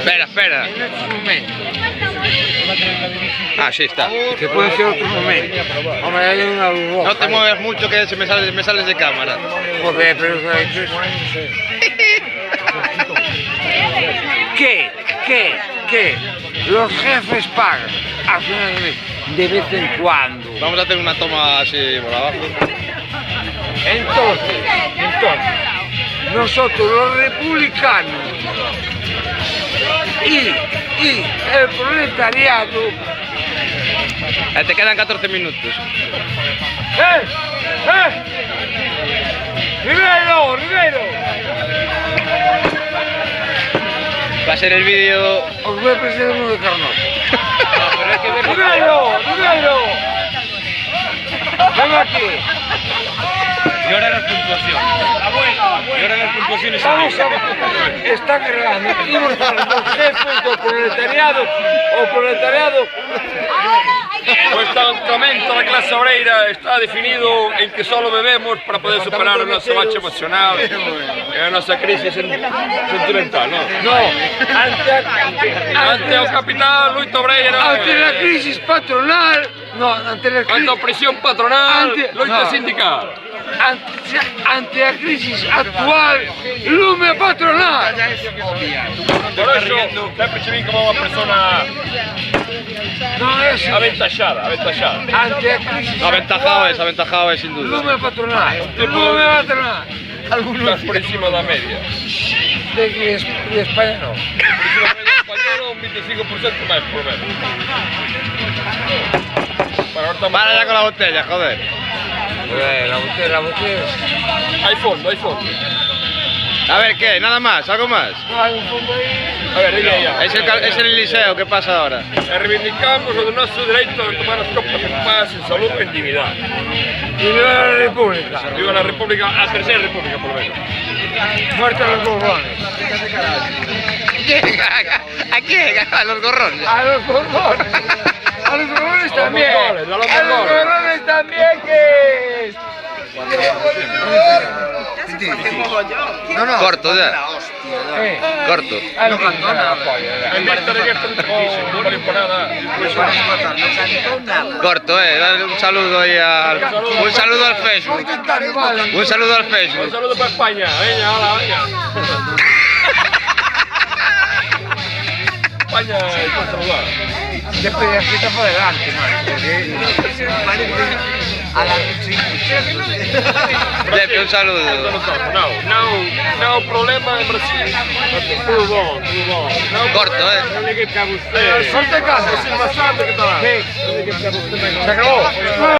Espera, espera. En estos momentos. Ah, sí está. Que puede ser otro momento. Hombre, hay una luz roja. No te muevas mucho que me sales de cámara. Joder, pero ¿Qué? Los jefes pagan al final del mes, de vez en cuando. Vamos a hacer una toma así por abajo. Entonces, nosotros los republicanos y el proletariado. Te quedan 14 minutos. ¡Rivero! Va a ser el vídeo. Os voy a presentar uno de Carnosa. ¡Rivero! ¡Ven aquí! Y ahora las puntuaciones. Y ahora las puntuaciones. Vamos a... Está cargando. Imos para los jefes do proletariado. O proletariado. O estancamento da clase obreira está definido en que solo bebemos para poder superar o noso bache emocional e a nosa crisis sentimental, non? No, Ante o capital, luito obreiro. ante la crisis patronal. No, ante la Ante crisis... a opresión patronal, loita no. sindical. Ante a crisis actual, lume patronal. Por eso, sempre che vi como unha persona No es aventaxada. ante a crisis Aventajado es sin duda. lume patronal. Lume patronal. Estás por encima da media. De España no. Por encima da media española, un 25% máis por menos. Bueno, ahora Para ya con la botella, joder. La botella. Hai fondo. A ver, ¿qué? ¿Nada más? ¿Algo más? No hay un fondo ahí. A ver, diga ya. Es el Eliseo, ¿qué pasa ahora? Reivindicamos o noso dereito a tomar as copas en paz, en salud e en dignidade. Y viva la República. Viva la República, a terceira República, por lo menos. Muerte a los borbones. ¿A quién? A los gorrones. A los borbones. A los borbones también. A los borbones también que... Corto ya. Corto. No cantó nada. En vista de que esto no por imponada. Corto, dale un saludo ahí un saludo al Facebook. Un saludo al Un Facebook. saludo para España. Venga, hola, venga. España es para saludar. Después de aquí está por delante, Pepe, un saludo. No problema en Brasil. Tudo bom. Corto, No le que a usted. Corte casa. Es bastante que tal. Se acabó.